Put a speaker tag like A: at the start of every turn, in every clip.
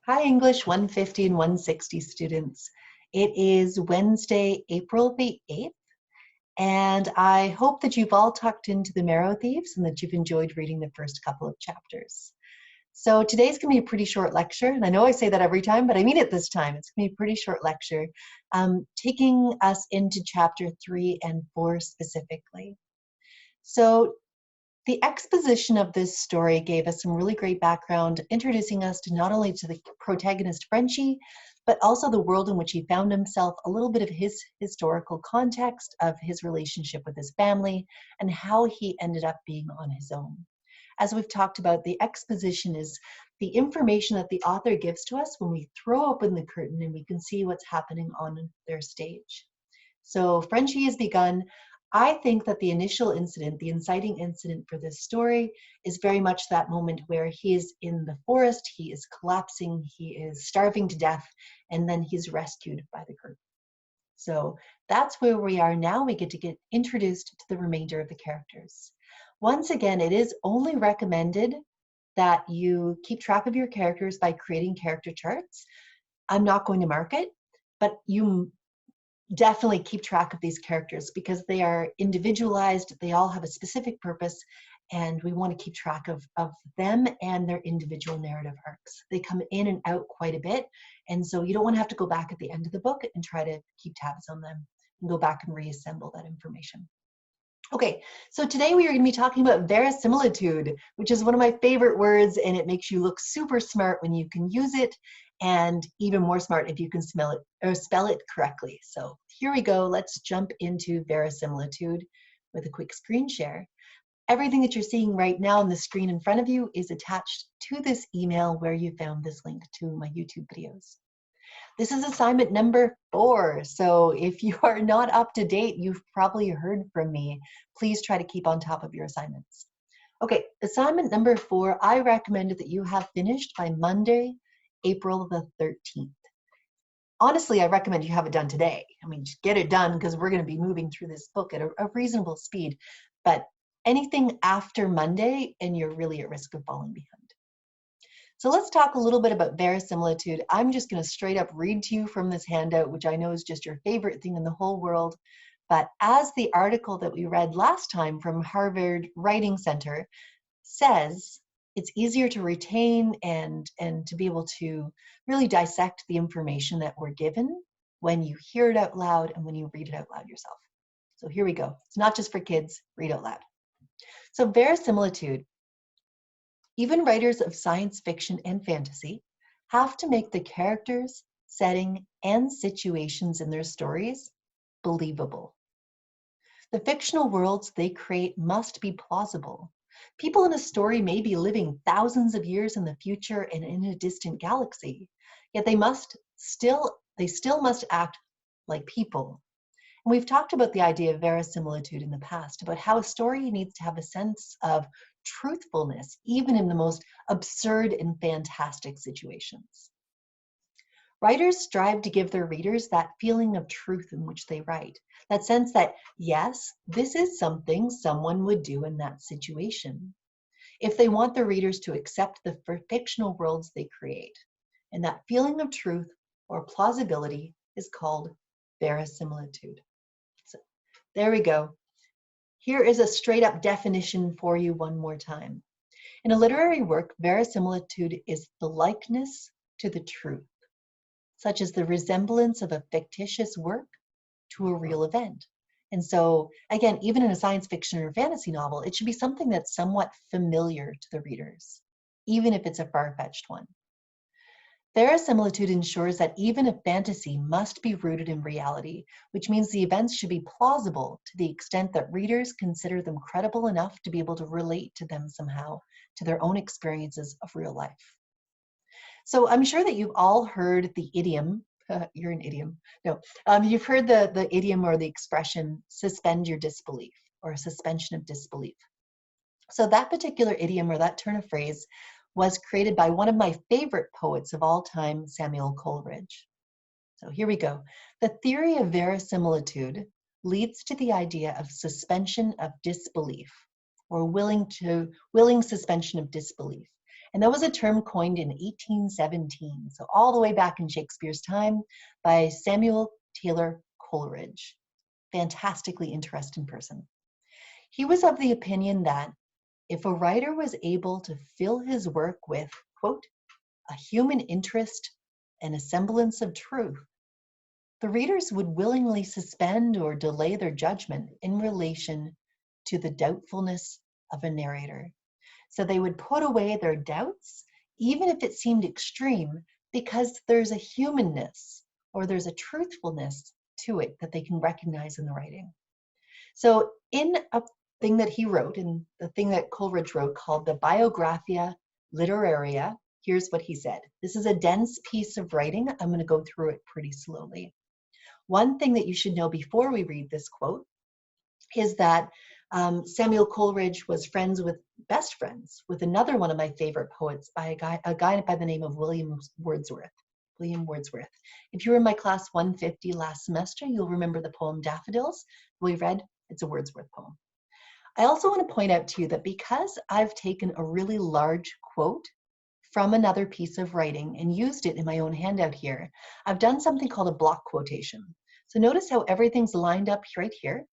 A: Hi, English 150 and 160 students. It is Wednesday, April the 8th, and I hope that you've all tucked into the Marrow Thieves and that you've enjoyed reading the first couple of chapters. So today's going to be a pretty short lecture, and I know I say that every time, but I mean it this time. It's going to be a pretty short lecture, taking us into chapter 3 and 4 specifically. So the exposition of this story gave us some really great background, introducing us to not only to the protagonist Frenchie, but also the world in which he found himself, a little bit of his historical context of his relationship with his family, and how he ended up being on his own. As we've talked about, the exposition is the information that the author gives to us when we throw open the curtain and we can see what's happening on their stage. So Frenchie has begun. I think that the initial incident, the inciting incident for this story, is very much that moment where he is in the forest, he is collapsing, he is starving to death, and then he's rescued by the group. So that's where we are now. We get to get introduced to the remainder of the characters. Once again, it is only recommended that you keep track of your characters by creating character charts. I'm not going to mark it, but you definitely keep track of these characters because they are individualized, they all have a specific purpose, and we want to keep track of them and their individual narrative arcs. They come in and out quite a bit, and so you don't want to have to go back at the end of the book and try to keep tabs on them and go back and reassemble that information. Okay, so today we are going to be talking about verisimilitude, which is one of my favorite words, and it makes you look super smart when you can use it, and even more smart if you can smell it or spell it correctly. So here we go. Let's jump into verisimilitude with a quick screen share. Everything that you're seeing right now on the screen in front of you is attached to this email where you found this link to my YouTube videos. This is assignment number 4. So if you are not up to date, you've probably heard from me. Please try to keep on top of your assignments. Okay, assignment number 4, I recommended that you have finished by Monday, April the 13th. Honestly, I recommend you have it done today. I mean, just get it done because we're going to be moving through this book at a reasonable speed. But anything after Monday, and you're really at risk of falling behind. So let's talk a little bit about verisimilitude. I'm just going to straight up read to you from this handout, which I know is just your favorite thing in the whole world. But as the article that we read last time from Harvard Writing Center says, it's easier to retain and to be able to really dissect the information that we're given when you hear it out loud and when you read it out loud yourself. So here we go. It's not just for kids, read out loud. So verisimilitude. Even writers of science fiction and fantasy have to make the characters, setting, and situations in their stories believable. The fictional worlds they create must be plausible. People in a story may be living thousands of years in the future and in a distant galaxy, yet they still must act like people. And we've talked about the idea of verisimilitude in the past, about how a story needs to have a sense of truthfulness, even in the most absurd and fantastic situations. Writers strive to give their readers that feeling of truth in which they write, that sense that, yes, this is something someone would do in that situation, if they want their readers to accept the fictional worlds they create. And that feeling of truth or plausibility is called verisimilitude. So there we go. Here is a straight up definition for you one more time. In a literary work, verisimilitude is the likeness to the truth, such as the resemblance of a fictitious work to a real event. And so, again, even in a science fiction or fantasy novel, it should be something that's somewhat familiar to the readers, even if it's a far-fetched one. Verisimilitude ensures that even a fantasy must be rooted in reality, which means the events should be plausible to the extent that readers consider them credible enough to be able to relate to them somehow, to their own experiences of real life. So I'm sure that you've all heard the idiom, you're an idiom, no, you've heard the idiom or the expression, suspend your disbelief, or suspension of disbelief. So that particular idiom or that turn of phrase was created by one of my favorite poets of all time, Samuel Coleridge. So here we go. The theory of verisimilitude leads to the idea of suspension of disbelief, or willing suspension of disbelief. And that was a term coined in 1817, so all the way back in Shakespeare's time, by Samuel Taylor Coleridge. Fantastically interesting person. He was of the opinion that if a writer was able to fill his work with, quote, a human interest and a semblance of truth, the readers would willingly suspend or delay their judgment in relation to the doubtfulness of a narrator. So they would put away their doubts, even if it seemed extreme, because there's a humanness or there's a truthfulness to it that they can recognize in the writing. So in a thing that he wrote, in the thing that Coleridge wrote called the Biographia Literaria, here's what he said. This is a dense piece of writing. I'm going to go through it pretty slowly. One thing that you should know before we read this quote is that Samuel Coleridge was best friends with another one of my favorite poets, by a guy by the name of William Wordsworth. William Wordsworth. If you were in my class 150 last semester, you'll remember the poem Daffodils we read. It's a Wordsworth poem. I also want to point out to you that because I've taken a really large quote from another piece of writing and used it in my own handout here, I've done something called a block quotation. So notice how everything's lined up right here,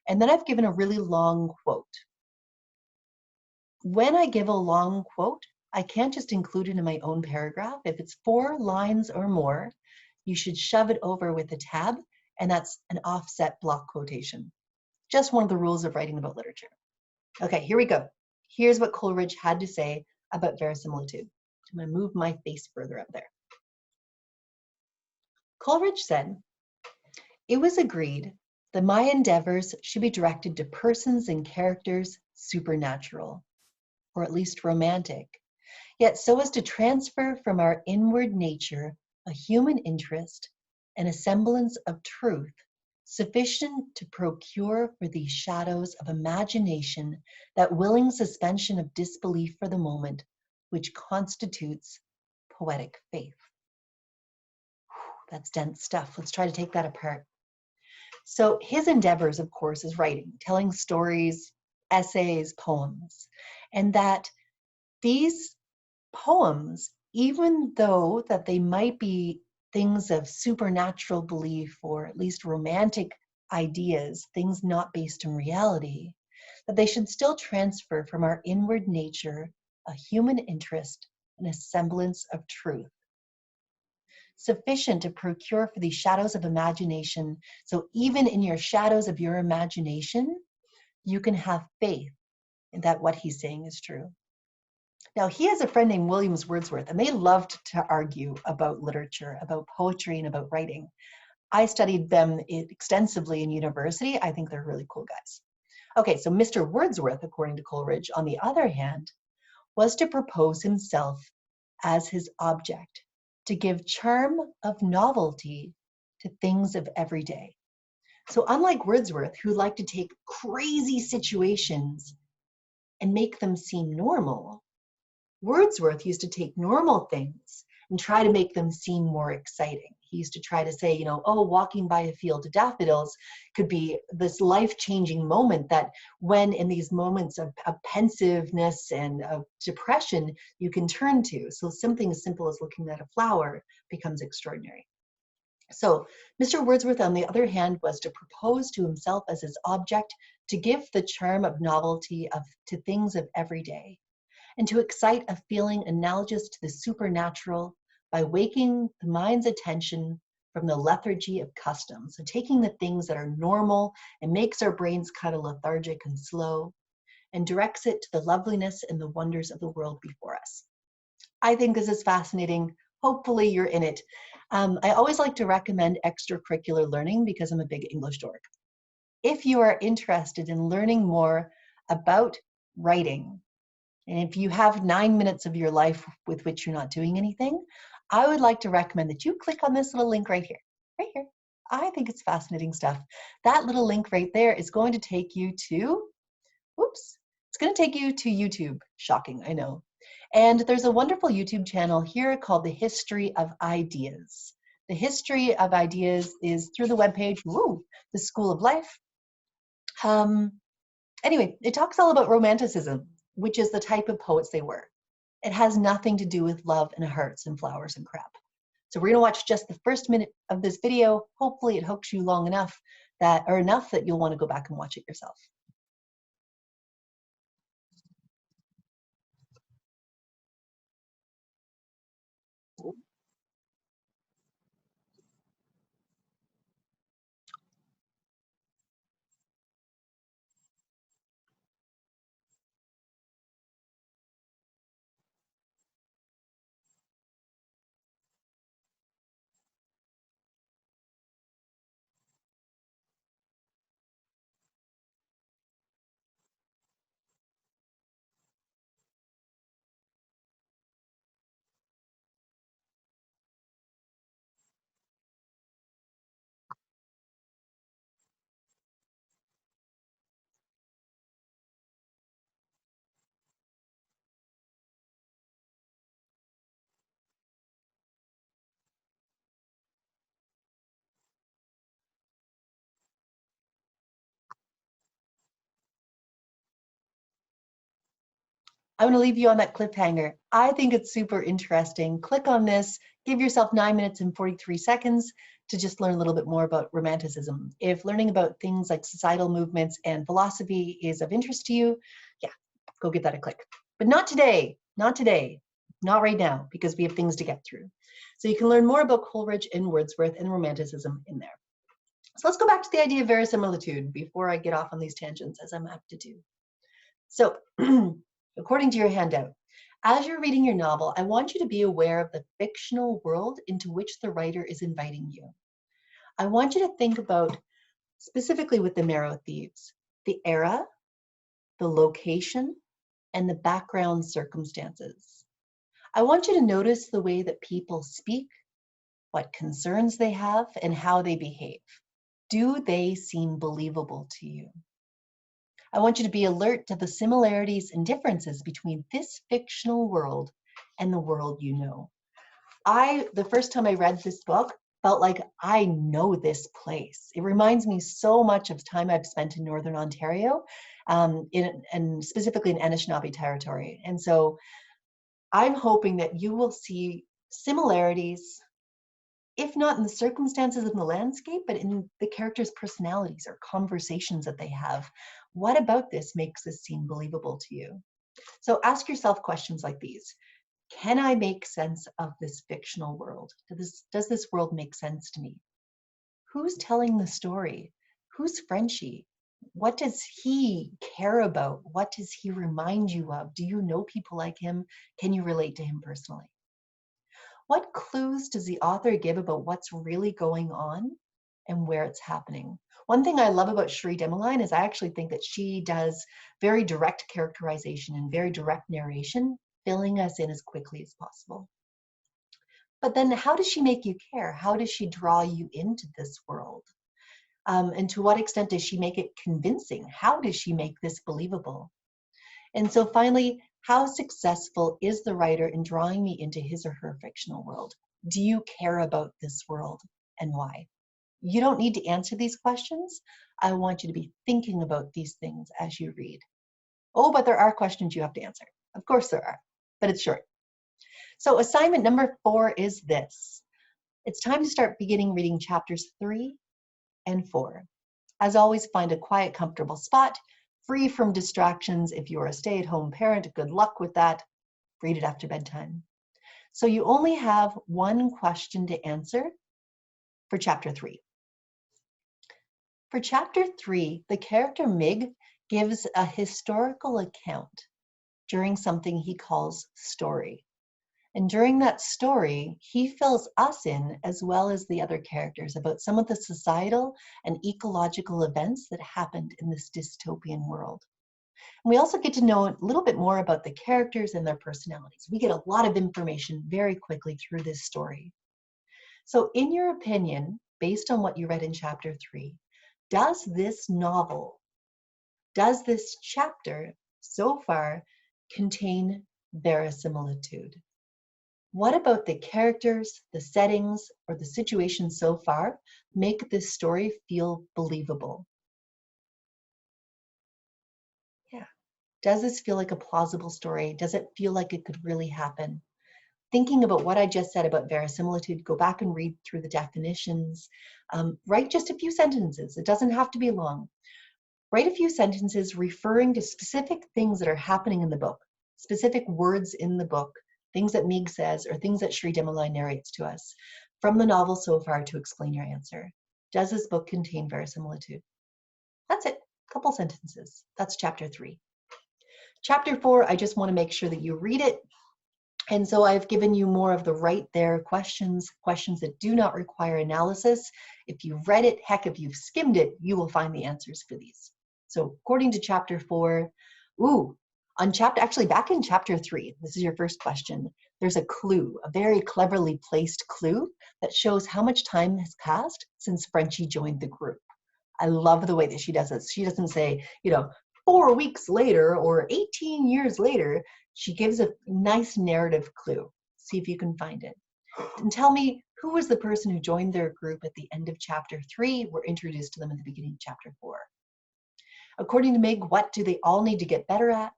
A: and then I've given a really long quote. When I give a long quote, I can't just include it in my own paragraph. If it's 4 lines or more, you should shove it over with a tab, and that's an offset block quotation. Just one of the rules of writing about literature. Okay, here we go. Here's what Coleridge had to say about verisimilitude. I'm going to move my face further up there. Coleridge said, "It was agreed that my endeavors should be directed to persons and characters supernatural, or at least romantic, yet so as to transfer from our inward nature a human interest and a semblance of truth sufficient to procure for these shadows of imagination that willing suspension of disbelief for the moment, which constitutes poetic faith." That's dense stuff. Let's try to take that apart. So his endeavors, of course, is writing, telling stories, essays, poems, and that these poems, even though that they might be things of supernatural belief or at least romantic ideas, things not based in reality, that they should still transfer from our inward nature a human interest and a semblance of truth, sufficient to procure for these shadows of imagination. So even in your shadows of your imagination, you can have faith that what he's saying is true. Now, he has a friend named William Wordsworth, and they loved to argue about literature, about poetry, and about writing. I studied them extensively in university. I think they're really cool guys. Okay, so Mr. Wordsworth, according to Coleridge, on the other hand, was to propose himself as his object, to give charm of novelty to things of every day. So unlike Wordsworth, who liked to take crazy situations and make them seem normal, Wordsworth used to take normal things and try to make them seem more exciting. He used to try to say, oh, walking by a field of daffodils could be this life-changing moment that when in these moments of pensiveness and of depression, you can turn to. So something as simple as looking at a flower becomes extraordinary. So Mr. Wordsworth, on the other hand, was to propose to himself as his object to give the charm of novelty to things of every day, and to excite a feeling analogous to the supernatural by waking the mind's attention from the lethargy of custom. So taking the things that are normal and makes our brains kind of lethargic and slow, and directs it to the loveliness and the wonders of the world before us. I think this is fascinating. Hopefully you're in it. I always like to recommend extracurricular learning because I'm a big English dork. If you are interested in learning more about writing, and if you have 9 minutes of your life with which you're not doing anything, I would like to recommend that you click on this little link right here. Right here. I think it's fascinating stuff. That little link right there is going to take you to, it's going to take you to YouTube. Shocking, I know. And there's a wonderful YouTube channel here called The History of Ideas. The History of Ideas is through the webpage, The School of Life. Anyway, it talks all about Romanticism, which is the type of poets they were. It has nothing to do with love and hearts and flowers and crap. So we're gonna watch just the first minute of this video. Hopefully it hooks you long enough that you'll want to go back and watch it yourself. I'm going to leave you on that cliffhanger. I think it's super interesting. Click on this, give yourself 9 minutes and 43 seconds to just learn a little bit more about Romanticism. If learning about things like societal movements and philosophy is of interest to you, yeah, go give that a click. But not today, not right now, because we have things to get through. So you can learn more about Coleridge and Wordsworth and Romanticism in there. So let's go back to the idea of verisimilitude before I get off on these tangents, as I'm apt to do. So, according to your handout, as you're reading your novel, I want you to be aware of the fictional world into which the writer is inviting you. I want you to think about, specifically with the Marrow Thieves, the era, the location, and the background circumstances. I want you to notice the way that people speak, what concerns they have, and how they behave. Do they seem believable to you? I want you to be alert to the similarities and differences between this fictional world and the world you know. The first time I read this book, felt like I know this place. It reminds me so much of time I've spent in Northern Ontario, and specifically in Anishinaabe territory. And so I'm hoping that you will see similarities, if not in the circumstances of the landscape, but in the characters' personalities or conversations that they have. What about this makes this seem believable to you? So ask yourself questions like these. Can I make sense of this fictional world? Does this world make sense to me? Who's telling the story? Who's Frenchie? What does he care about? What does he remind you of? Do you know people like him? Can you relate to him personally? What clues does the author give about what's really going on and where it's happening? One thing I love about Cherie Demoline is I actually think that she does very direct characterization and very direct narration, filling us in as quickly as possible. But then how does she make you care? How does she draw you into this world? And to what extent does she make it convincing? How does she make this believable? And so finally, how successful is the writer in drawing me into his or her fictional world? Do you care about this world and why? You don't need to answer these questions. I want you to be thinking about these things as you read. Oh, but there are questions you have to answer. Of course there are, but it's short. So assignment number 4 is this. It's time to start beginning reading chapters 3 and 4. As always, find a quiet, comfortable spot, free from distractions. If you're a stay-at-home parent, good luck with that. Read it after bedtime. So you only have one question to answer for chapter 3. For chapter 3, the character Mig gives a historical account during something he calls story. And during that story, he fills us in, as well as the other characters, about some of the societal and ecological events that happened in this dystopian world. And we also get to know a little bit more about the characters and their personalities. We get a lot of information very quickly through this story. So in your opinion, based on what you read in chapter 3, does this novel, does this chapter so far contain verisimilitude? What about the characters, the settings, or the situation so far make this story feel believable? Yeah. Does this feel like a plausible story? Does it feel like it could really happen? Thinking about what I just said about verisimilitude, go back and read through the definitions. Write just a few sentences. It doesn't have to be long. Write a few sentences referring to specific things that are happening in the book, specific words in the book, things that Meg says or things that Shri Demalai narrates to us from the novel so far to explain your answer. Does this book contain verisimilitude? That's it, a couple sentences. That's chapter 3. Chapter 4, I just want to make sure that you read it. And so I've given you more of the right there questions that do not require analysis. If you've read it, heck, if you've skimmed it, you will find the answers for these. So according to chapter 4, actually back in chapter 3, this is your first question, there's a clue, a very cleverly placed clue that shows how much time has passed since Frenchie joined the group. I love the way that she does this. She doesn't say, 4 weeks later or 18 years later. She gives a nice narrative clue. See if you can find it. And tell me, who was the person who joined their group at the end of chapter 3? We're introduced to them at the beginning of chapter 4. According to Meg, what do they all need to get better at?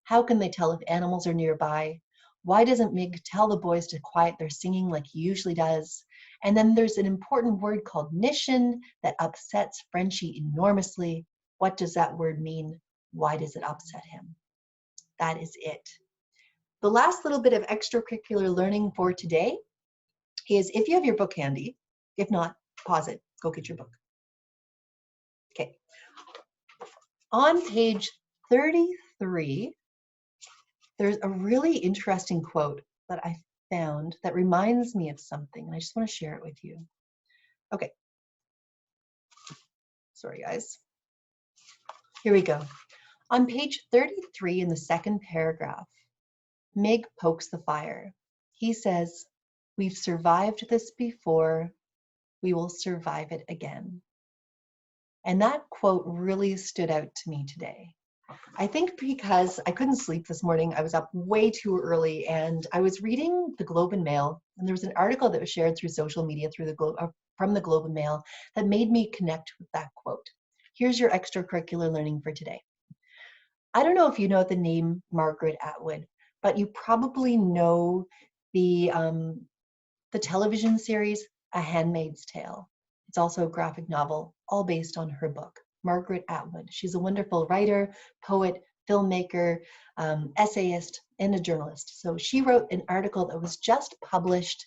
A: How can they tell if animals are nearby? Why doesn't Meg tell the boys to quiet their singing like he usually does? And then there's an important word called nishin that upsets Frenchie enormously. What does that word mean? Why does it upset him? That is it. The last little bit of extracurricular learning for today is if you have your book handy, if not, pause it, go get your book. Okay. On page 33, there's a really interesting quote that I found that reminds me of something, and I just want to share it with you. Okay. Sorry, guys. Here we go. On page 33 in the second paragraph, Meg pokes the fire. He says, "We've survived this before, we will survive it again." And that quote really stood out to me today. I think because I couldn't sleep this morning, I was up way too early and I was reading the Globe and Mail, and there was an article that was shared through social media from the Globe and Mail that made me connect with that quote. Here's your extracurricular learning for today. I don't know if you know the name Margaret Atwood, but you probably know the television series A Handmaid's Tale. It's also a graphic novel, all based on her book, Margaret Atwood. She's a wonderful writer, poet, filmmaker, essayist, and a journalist. So she wrote an article that was just published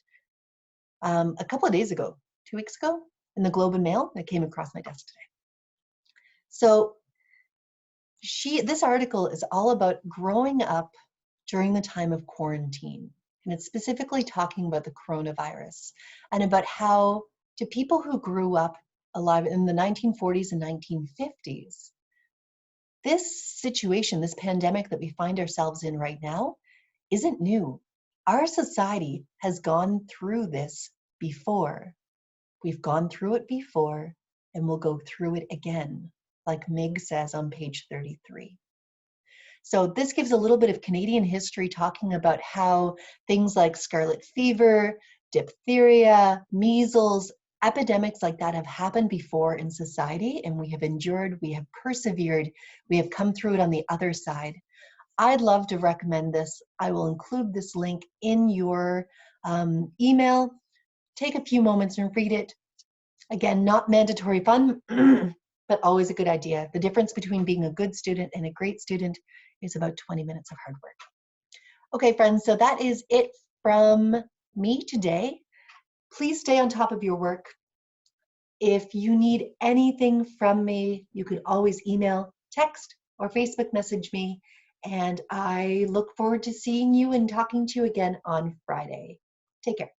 A: a couple of days ago, 2 weeks ago, in the Globe and Mail that came across my desk today. So this article is all about growing up during the time of quarantine. And it's specifically talking about the coronavirus and about how to people who grew up alive in the 1940s and 1950s, this situation, this pandemic that we find ourselves in right now, isn't new. Our society has gone through this before. We've gone through it before, and we'll go through it again, like Meg says on page 33. So this gives a little bit of Canadian history, talking about how things like scarlet fever, diphtheria, measles, epidemics like that have happened before in society, and we have endured, we have persevered, we have come through it on the other side. I'd love to recommend this. I will include this link in your email. Take a few moments and read it. Again, not mandatory fun, but always a good idea. The difference between being a good student and a great student is about 20 minutes of hard work. Okay, friends, so that is it from me today. Please stay on top of your work. If you need anything from me, you can always email, text, or Facebook message me. And I look forward to seeing you and talking to you again on Friday. Take care.